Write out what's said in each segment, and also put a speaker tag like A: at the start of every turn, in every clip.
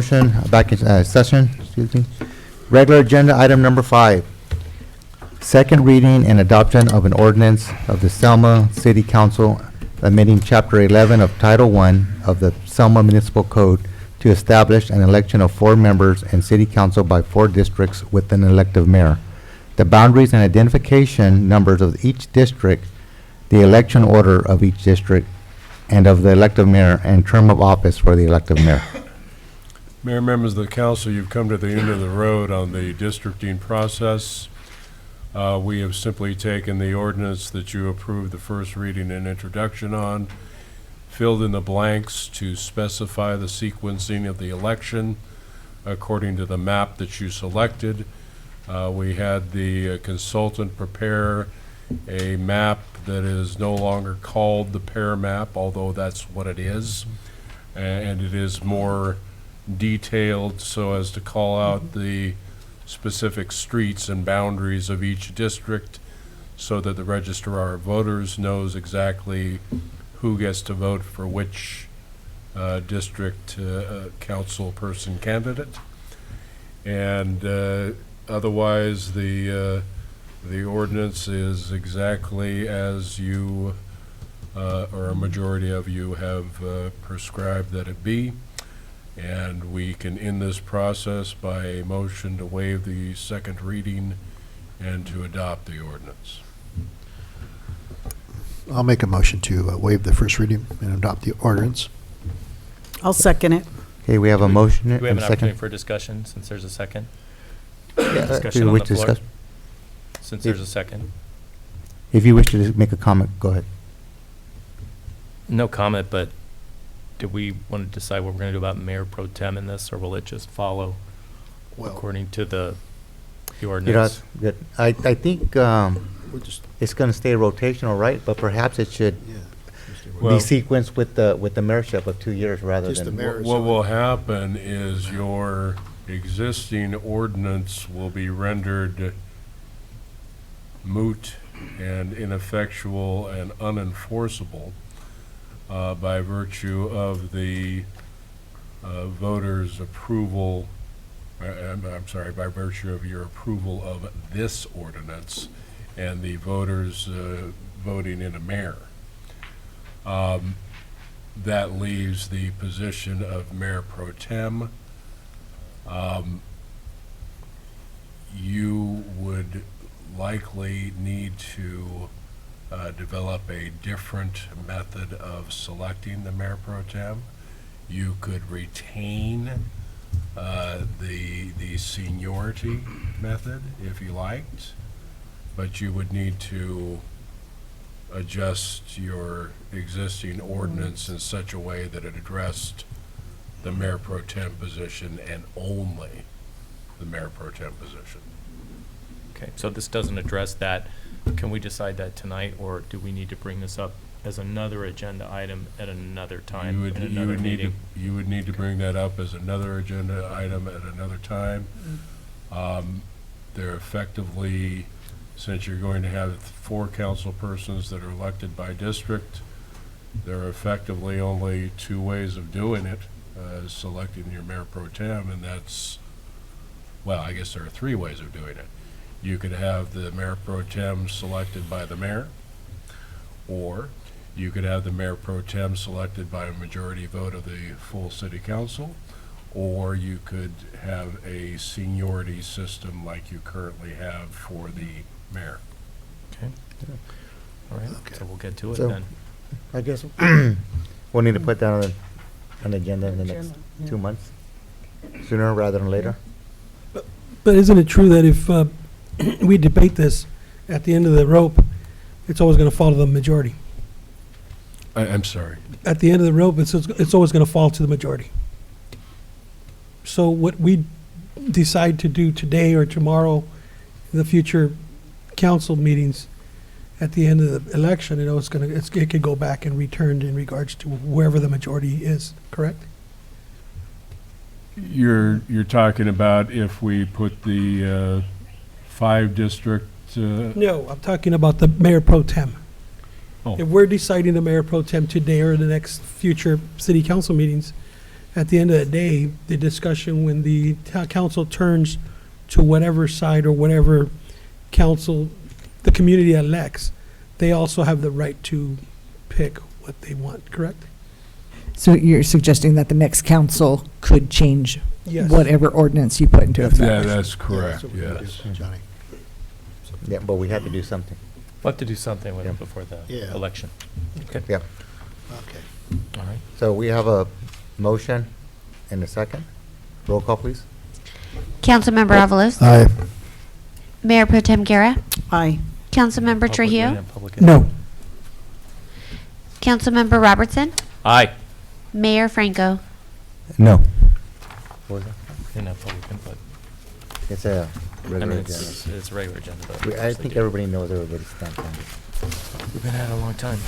A: Motion back in session, excuse me. Regular agenda item number 5. Second reading and adoption of an ordinance of the Selma City Council amending Chapter 11 of Title I of the Selma Municipal Code to establish an election of 4 members and city council by 4 districts with an elective mayor. The boundaries and identification numbers of each district, the election order of each district, and of the elective mayor and term of office for the elective mayor.
B: Mayor, members of the council, you've come to the end of the road on the districting process. We have simply taken the ordinance that you approved the first reading and introduction on, filled in the blanks to specify the sequencing of the election according to the map that you selected. We had the consultant prepare a map that is no longer called the pear map, although that's what it is. And it is more detailed so as to call out the specific streets and boundaries of each district so that the registrar of voters knows exactly who gets to vote for which district council person candidate. And otherwise, the ordinance is exactly as you or a majority of you have prescribed that it be. And we can end this process by a motion to waive the second reading and to adopt the ordinance.
C: I'll make a motion to waive the first reading and adopt the ordinance.
D: I'll second it.
A: Okay, we have a motion
E: Do we have
A: and
E: an
A: a second.
E: opportunity for discussion since there's a second?
A: Yeah,
E: Discussion
A: if you
E: on
A: wish
E: the
A: to
E: floor?
A: discuss.
E: Since there's a second.
A: If you wish to make a comment, go ahead.
E: No comment, but do we want to decide what we're going to do about Mayor Pro Tem in this, or will it just follow
C: Well,
E: according to the
A: You know,
E: ordinance?
A: that- I think
C: we'll just,
A: it's going to stay rotational, right? But perhaps it should
C: yeah.
B: Well-
A: be sequenced with the mayorship of 2 years rather
C: Just the
A: than.
C: mayor.
B: What will happen is your existing ordinance will be rendered moot and ineffectual and unenforceable by virtue of the voters' approval, I'm sorry, by virtue of your approval of this ordinance and the voters voting in a mayor. That leaves the position of Mayor Pro Tem. You would likely need to develop a different method of selecting the Mayor Pro Tem. You could retain the seniority method if you liked, but you would need to adjust your existing ordinance in such a way that it addressed the Mayor Pro Tem position and only the Mayor Pro Tem position.
E: Okay, so this doesn't address that. Can we decide that tonight, or do we need to bring this up as another agenda item at another time,
B: You would,
E: in
B: you
E: another
B: would need to,
E: meeting?
B: you would need to bring that up as another agenda item at another time. They're effectively, since you're going to have 4 council persons that are elected by district, there are effectively only 2 ways of doing it, selecting your Mayor Pro Tem, and that's, well, I guess there are 3 ways of doing it. You could have the Mayor Pro Tem selected by the mayor, or you could have the Mayor Pro Tem selected by a majority vote of the full city council, or you could have a seniority system like you currently have for the mayor.
E: Okay. All right,
C: Okay.
E: so we'll get to it
A: So-
E: then.
A: I guess we'll need to put that on an agenda in the next 2 months, sooner rather than later.
F: But isn't it true that if we debate this at the end of the rope, it's always going to fall to the majority?
B: I'm sorry.
F: At the end of the rope, it's always going to fall to the majority. So what we decide to do today or tomorrow, in the future council meetings, at the end of the election, you know, it could go back and returned in regards to wherever the majority is, correct?
B: You're talking about if we put the 5 district.
F: No, I'm talking about the mayor pro tem.
B: Oh.
F: If we're deciding the mayor pro tem today or the next future city council meetings, at the end of the day, the discussion, when the council turns to whatever side or whatever council the community elects, they also have the right to pick what they want, correct?
G: So you're suggesting that the next council could change
F: Yes.
G: whatever ordinance you put into
B: Yeah,
G: effect?
B: that's correct,
C: Yeah, that's what we
B: yes.
C: do, Johnny.
A: Yeah, but we have to do something.
E: We'll have to do something with
A: Yeah.
E: it before the
C: Yeah.
E: election. Okay,
A: Yeah.
C: Okay.
E: all right.
A: So we have a motion and a second. Roll call, please.
H: Councilmember Avalos,
C: Aye.
H: Mayor Pro Tem Guerra,
D: Aye.
H: Councilmember
E: Public
H: Trujillo,
E: and public-
F: No.
H: Councilmember Robertson,
E: Aye.
H: Mayor Franco.
A: No. What was that?
E: Didn't have public input.
A: It's a
E: I
A: regular
E: mean,
A: agenda.
E: it's a regular agenda, but.
A: I
E: obviously
A: think
E: do-
A: everybody knows everybody's stance on it.
E: We've been at it a long time.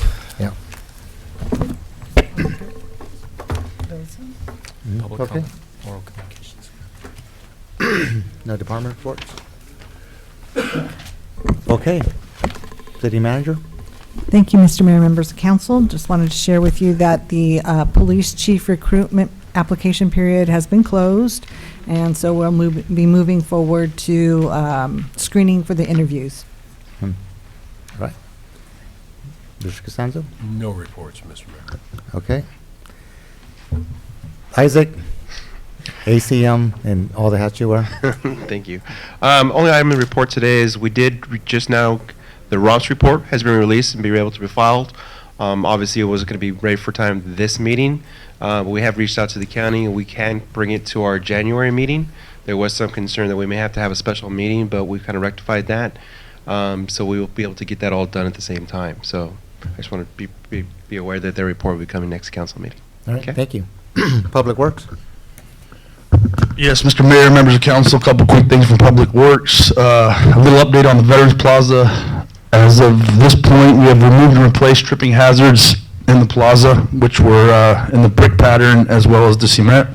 A: Yeah.
E: Public
A: Okay.
E: comment, oral communications.
A: No department reports? Okay. City manager?
G: Thank you, Mr. Mayor, members of council. Just wanted to share with you that the police chief recruitment application period has been closed, and so we'll be moving forward to screening for the interviews.
A: Right. Mr. Costanzo?
B: No reports, Mr. Mayor.
A: Okay. Isaac, ACM, and all the hats you wear?
I: Thank you. Only item in the report today is we did just now, the ROMS report has been released and be able to be filed. Obviously, it wasn't going to be ready for time this meeting, but we have reached out to the county and we can bring it to our January meeting. There was some concern that we may have to have a special meeting, but we kind of rectified that. So we will be able to get that all done at the same time. So I just want to be aware that their report will be coming next council meeting.
A: All right,
I: Okay.
A: thank you. Public Works?
J: Yes, Mr. Mayor, members of council, a couple quick things from Public Works. A little update on the Veterans Plaza. As of this point, we have removed and replaced tripping hazards in the plaza, which were in the brick pattern as well as the cement.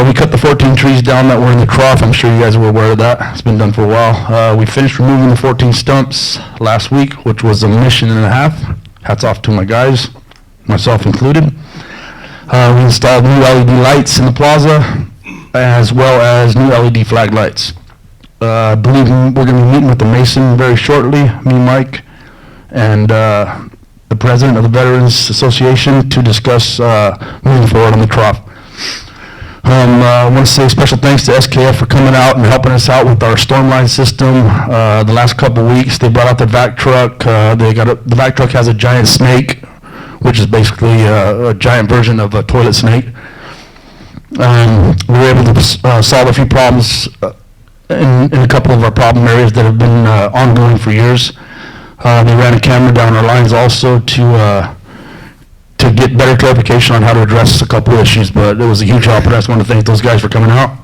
J: We cut the 14 trees down that were in the trough. I'm sure you guys were aware of that. It's been done for a while. We finished removing the 14 stumps last week, which was a mission and a half. Hats off to my guys, myself included. We installed new LED lights in the plaza, as well as new LED flag lights. I believe we're going to be meeting with the Mason very shortly, me, Mike, and the president of the Veterans Association to discuss moving forward on the trough. I want to say special thanks to SKF for coming out and helping us out with our stormline system. The last couple weeks, they brought out their vac truck. The vac truck has a giant snake, which is basically a giant version of a toilet snake. We were able to solve a few problems in a couple of our problem areas that have been ongoing for years. They ran a camera down our lines also to get better clarification on how to address a couple issues, but it was a huge help, and I just want to thank those guys for coming out.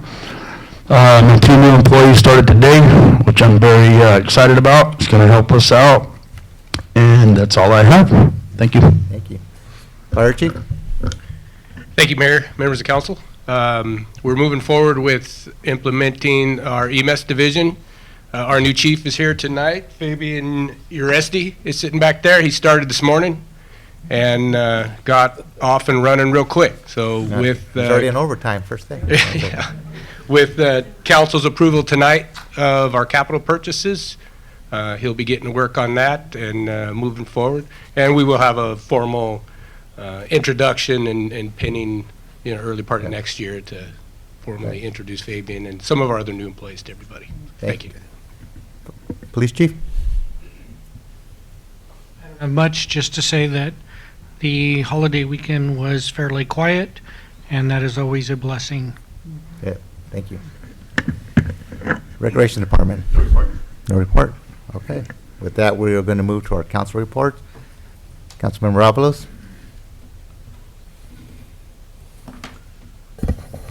J: My 2 new employees started today, which I'm very excited about. It's going to help us out, and that's all I have. Thank you.
A: Thank you. Fire Chief?
K: Thank you, Mayor, members of council. We're moving forward with implementing our EMS division. Our new chief is here tonight. Fabian Uresti is sitting back there. He started this morning and got off and running real quick. So with
A: It's already in overtime, first thing.
K: yeah. With council's approval tonight of our capital purchases, he'll be getting to work on that and moving forward. And we will have a formal introduction and pinning, early part of next year to formally introduce Fabian and some of our other new employees to everybody. Thank you.
A: Police Chief?
L: Much, just to say that the holiday weekend was fairly quiet, and that is always a blessing.
A: Yeah, thank you. Recreation Department? No report. Okay. With that, we are going to move to our council report. Councilmember Avalos?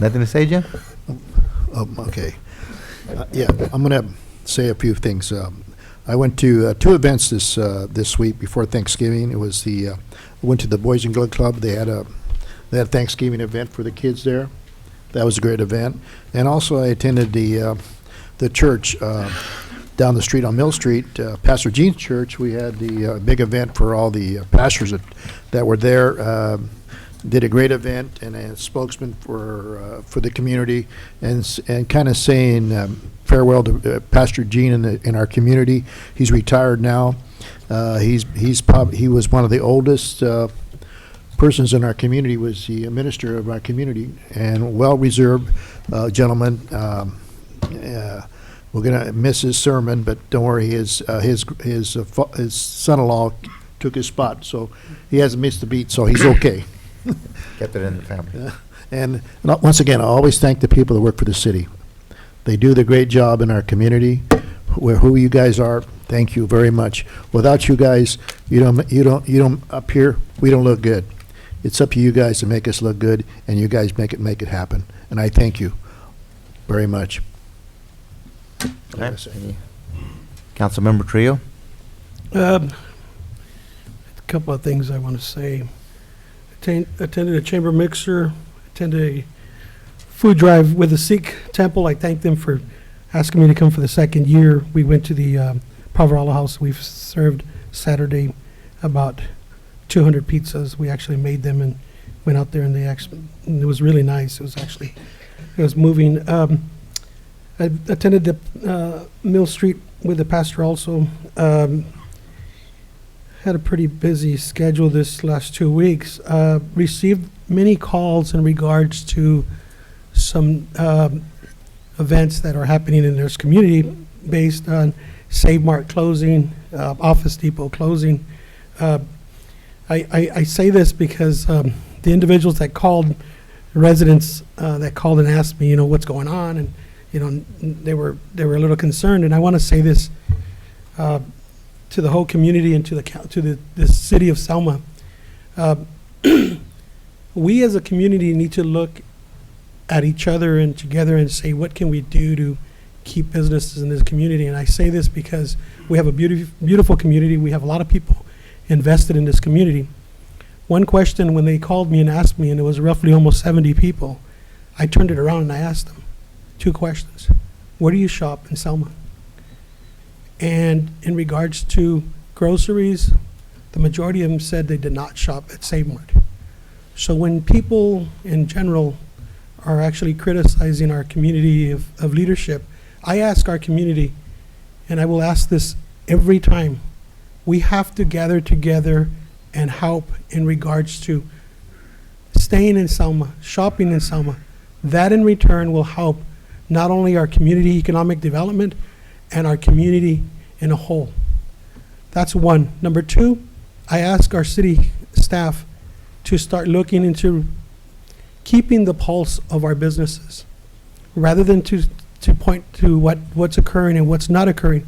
A: Nothing to say, Jim?
C: Okay. Yeah, I'm going to say a few things. I went to 2 events this week before Thanksgiving. It was I went to the Boys and Girls Club. They had a Thanksgiving event for the kids there. That was a great event. And also I attended the church down the street on Mill Street, Pastor Gene's church. We had the big event for all the pastors that were there did a great event and a spokesman for the community, and kind of saying farewell to Pastor Gene in our community. He's retired now. He was one of the oldest persons in our community. Was the minister of our community, and well-reserved gentleman. We're gonna miss his sermon, but don't worry, his son-in-law took his spot, so he hasn't missed a beat, so he's okay.
A: Kept it in the family.
C: And once again, I always thank the people that work for the city. They do the great job in our community. Who you guys are, thank you very much. Without you guys, you don't up here, we don't look good. It's up to you guys to make us look good, and you guys make it happen. And I thank you very much.
A: Councilmember Trio?
F: A couple of things I want to say. Attended a chamber mixer, attended a food drive with the Sikh temple. I thank them for asking me to come for the second year. We went to the Pavarala House. We've served Saturday about 200 pizzas. We actually made them and went out there, and it was really nice. It was moving. I attended the Mill Street with the pastor also. Had a pretty busy schedule this last 2 weeks. Received many calls in regards to some events that are happening in this community based on Save Mart closing, Office Depot closing. I say this because the individuals that called, residents that called and asked me, what's going on, and they were a little concerned. And I want to say this to the whole community and to the city of Selma. We as a community need to look at each other and together and say, what can we do to keep businesses in this community? And I say this because we have a beautiful community. We have a lot of people invested in this community. One question when they called me and asked me, and it was roughly almost 70 people, I turned it around and I asked them 2 questions. Where do you shop in Selma? And in regards to groceries, the majority of them said they did not shop at Save Mart. So when people in general are actually criticizing our community of leadership, I ask our community, and I will ask this every time, we have to gather together and help in regards to staying in Selma, shopping in Selma. That in return will help not only our community economic development and our community in a whole. That's one. Number 2, I ask our city staff to start looking into keeping the pulse of our businesses. Rather than to point to what's occurring and what's not occurring,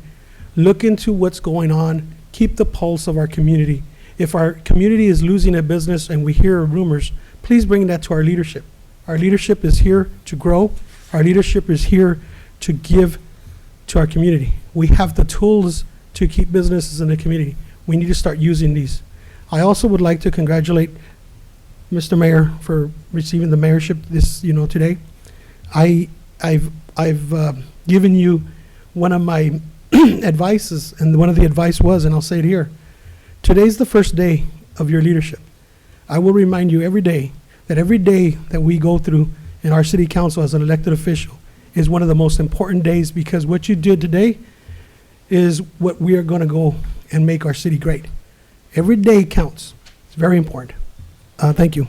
F: look into what's going on, keep the pulse of our community. If our community is losing a business and we hear rumors, please bring that to our leadership. Our leadership is here to grow. Our leadership is here to give to our community. We have the tools to keep businesses in the community. We need to start using these. I also would like to congratulate Mr. Mayor for receiving the mayorship today. I've given you one of my advices, and one of the advice was, and I'll say it here, today's the first day of your leadership. I will remind you every day that we go through in our city council as an elected official is one of the most important days, because what you did today is what we are going to go and make our city great. Every day counts. It's very important. Thank you.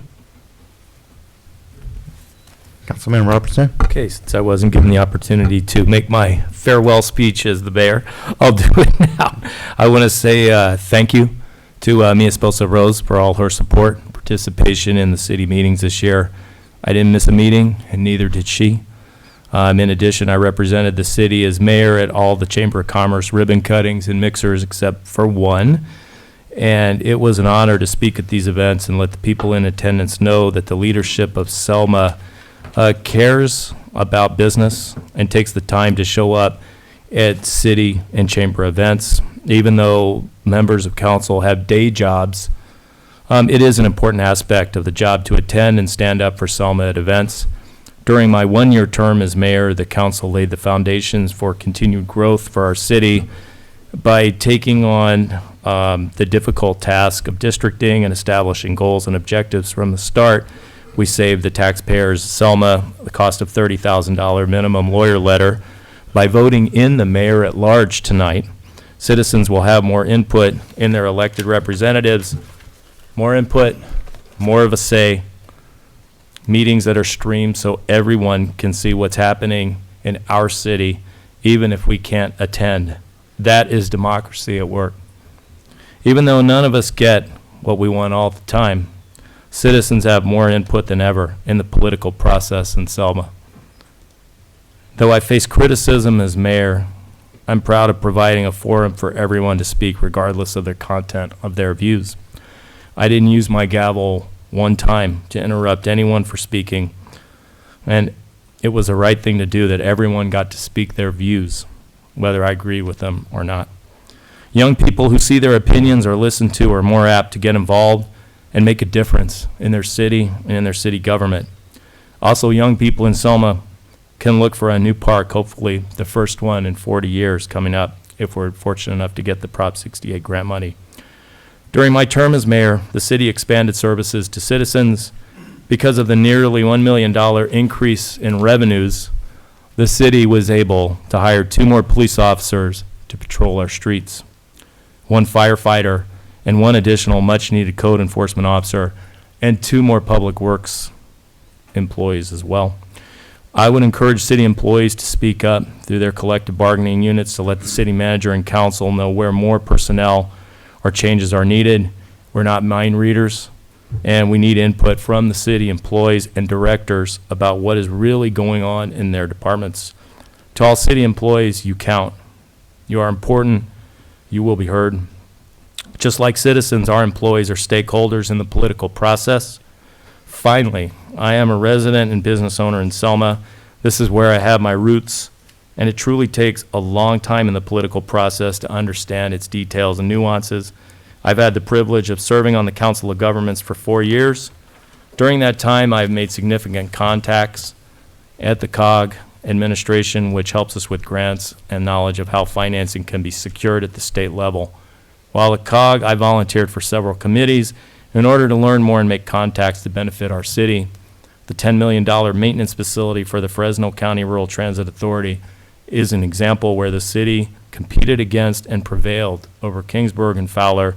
A: Councilman Robertson?
E: Okay, since I wasn't given the opportunity to make my farewell speech as the mayor, I'll do it now. I want to say thank you to Mia Esposa Rose for all her support and participation in the city meetings this year. I didn't miss a meeting, and neither did she. In addition, I represented the city as mayor at all the Chamber of Commerce ribbon cuttings and mixers except for one. And it was an honor to speak at these events and let the people in attendance know that the leadership of Selma cares about business and takes the time to show up at city and chamber events. Even though members of council have day jobs, it is an important aspect of the job to attend and stand up for Selma at events. During my 1-year term as mayor, the council laid the foundations for continued growth for our city by taking on the difficult task of districting and establishing goals and objectives from the start. We saved the taxpayers Selma the cost of $30,000 minimum lawyer letter. By voting in the mayor at large tonight, citizens will have more input in their elected representatives, more input, more of a say, meetings that are streamed so everyone can see what's happening in our city, even if we can't attend. That is democracy at work. Even though none of us get what we want all the time, citizens have more input than ever in the political process in Selma. Though I face criticism as mayor, I'm proud of providing a forum for everyone to speak regardless of the content of their views. I didn't use my gavel one time to interrupt anyone for speaking, and it was the right thing to do that everyone got to speak their views, whether I agree with them or not. Young people who see their opinions are listened to are more apt to get involved and make a difference in their city and in their city government. Also, young people in Selma can look for a new park, hopefully the first one in 40 years coming up, if we're fortunate enough to get the Prop 68 grant money. During my term as mayor, the city expanded services to citizens. Because of the nearly $1 million increase in revenues, the city was able to hire 2 more police officers to patrol our streets, 1 firefighter, and 1 additional much-needed code enforcement officer, and 2 more public works employees as well. I would encourage city employees to speak up through their collective bargaining units to let the city manager and council know where more personnel or changes are needed. We're not mind readers, and we need input from the city employees and directors about what is really going on in their departments. To all city employees, you count. You are important. You will be heard. Just like citizens, our employees are stakeholders in the political process. Finally, I am a resident and business owner in Selma. This is where I have my roots, and it truly takes a long time in the political process to understand its details and nuances. I've had the privilege of serving on the Council of Governments for 4 years. During that time, I've made significant contacts at the COG administration, which helps us with grants and knowledge of how financing can be secured at the state level. While at COG, I volunteered for several committees in order to learn more and make contacts to benefit our city. The $10 million maintenance facility for the Fresno County Rural Transit Authority is an example where the city competed against and prevailed over Kingsburg and Fowler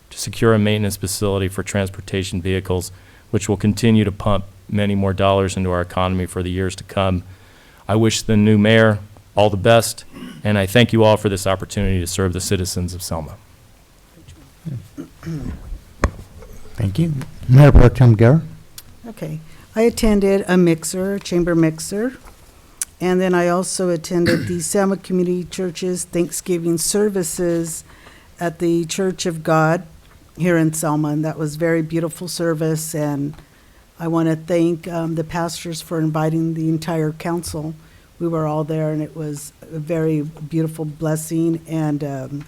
E: to secure a maintenance facility for transportation vehicles, which will continue to pump many more dollars into our economy for the years to come. I wish the new mayor all the best, and I thank you all for this opportunity to serve the citizens of Selma.
A: Thank you. Mayor Pro Tem Guerra?
D: Okay. I attended a chamber mixer, and then I also attended the Selma Community Church's Thanksgiving services at the Church of God here in Selma, and that was very beautiful service, and I want to thank the pastors for inviting the entire council. We were all there, and it was a very beautiful blessing and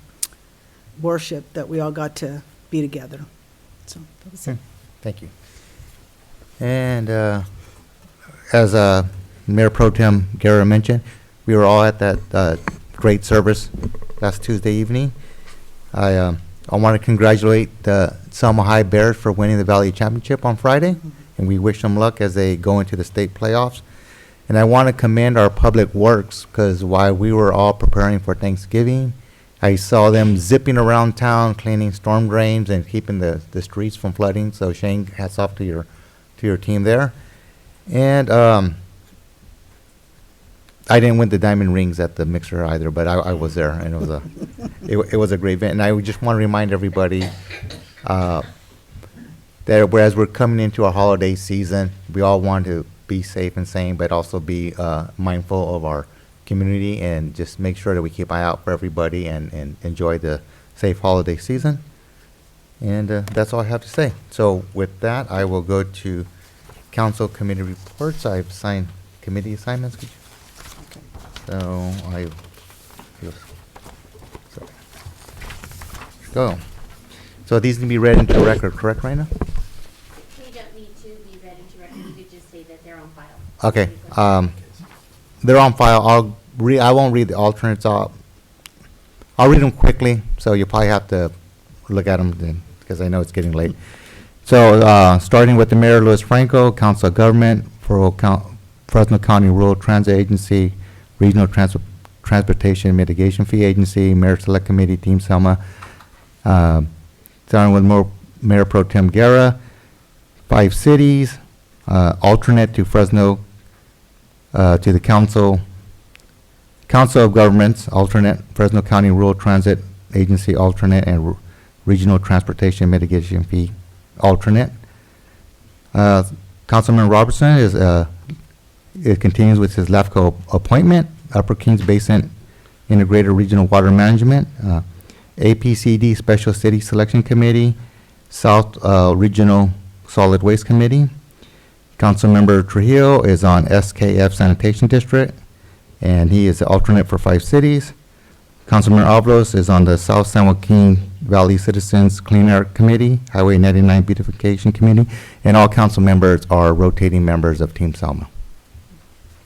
D: worship that we all got to be together. So that was it.
A: Thank you. And as Mayor Pro Tem Guerra mentioned, we were all at that great service last Tuesday evening. I want to congratulate the Selma High Bears for winning the Valley Championship on Friday, and we wish them luck as they go into the state playoffs. And I want to commend our public works, because while we were all preparing for Thanksgiving, I saw them zipping around town, cleaning storm drains and keeping the streets from flooding. So Shane, hats off to your team there. And I didn't win the diamond rings at the mixer either, but I was there, and it was a great event. And I just want to remind everybody that whereas we're coming into our holiday season, we all want to be safe and sane, but also be mindful of our community and just make sure that we keep an eye out for everybody and enjoy the safe holiday season. And that's all I have to say. So with that, I will go to council committee reports. I've signed committee assignments. Could you? So go. So these need to be read into record, correct, Raina?
H: We don't need to be read into record. You could just say that they're on file.
A: Okay. They're on file. I won't read the alternates. I'll read them quickly, so you'll probably have to look at them then, because I know it's getting late. So, starting with the Mayor Luis Franco, Council of Government, Fresno County Rural Transit Agency, Regional Transportation Mitigation Fee Agency, Mayor Select Committee, Team Selma. Starting with Mayor Pro Tem Guerra, 5 cities, alternate to Fresno, to the Council of Governments, alternate, Fresno County Rural Transit Agency, alternate, and Regional Transportation Mitigation Fee, alternate. Councilman Robertson it continues with his LAFCO appointment, Upper Kings Basin Integrated Regional Water Management, APCD Special City Selection Committee, South Regional Solid Waste Committee. Councilmember Trujillo is on SKF Sanitation District, and he is the alternate for 5 cities. Councilman Avalos is on the South San Joaquin Valley Citizens Clean Air Committee, Highway 99 Beautification Committee, and all council members are rotating members of Team Selma.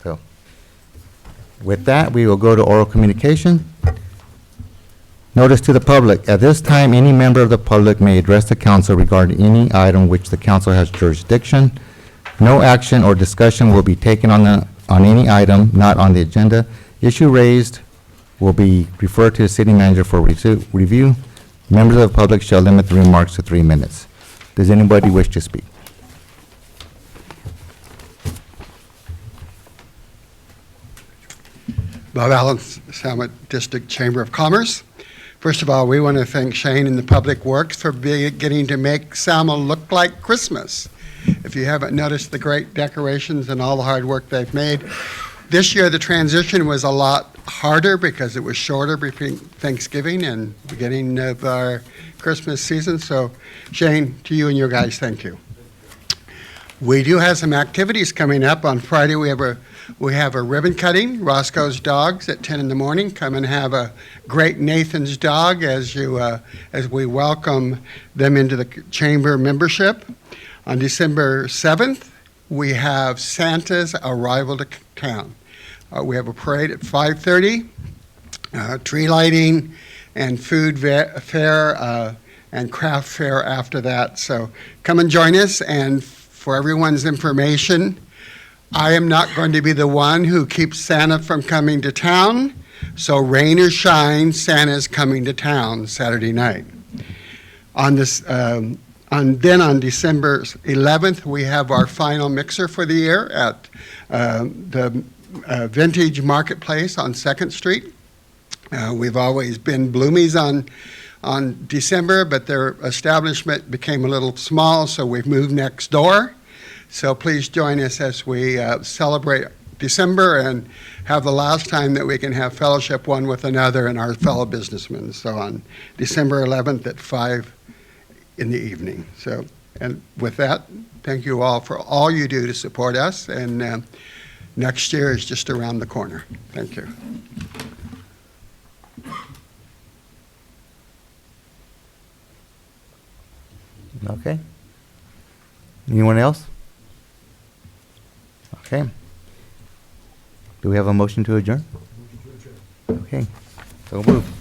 A: So, with that, we will go to oral communication. Notice to the public. At this time, any member of the public may address the council regarding any item which the council has jurisdiction. No action or discussion will be taken on any item not on the agenda. Issue raised will be referred to the city manager for review. Members of the public shall limit the remarks to 3 minutes. Does anybody wish to speak?
M: Bob Allen, Selma District Chamber of Commerce. First of all, we want to thank Shane and the Public Works for getting to make Selma look like Christmas. If you haven't noticed the great decorations and all the hard work they've made. This year, the transition was a lot harder because it was shorter between Thanksgiving and beginning of our Christmas season. So, Shane, to you and your guys, thank you. We do have some activities coming up. On Friday, we have a ribbon cutting, Roscoe's Dogs at 10 in the morning. Come and have a great Nathan's Dog as we welcome them into the chamber membership. On December 7th, we have Santa's arrival to town. We have a parade at 5:30, tree lighting, and food fair and craft fair after that. So come and join us. And for everyone's information, I am not going to be the one who keeps Santa from coming to town. So rain or shine, Santa's coming to town Saturday night. On December 11th, we have our final mixer for the year at the Vintage Marketplace on 2nd Street. We've always been Bloomies on December, but their establishment became a little small, so we've moved next door. So please join us as we celebrate December and have the last time that we can have fellowship one with another and our fellow businessmen. So on December 11th at 5 in the evening. So, and with that, thank you all for all you do to support us. And next year is just around the corner. Thank you.
A: Okay. Anyone else? Okay. Do we have a motion to adjourn? Okay. So moved.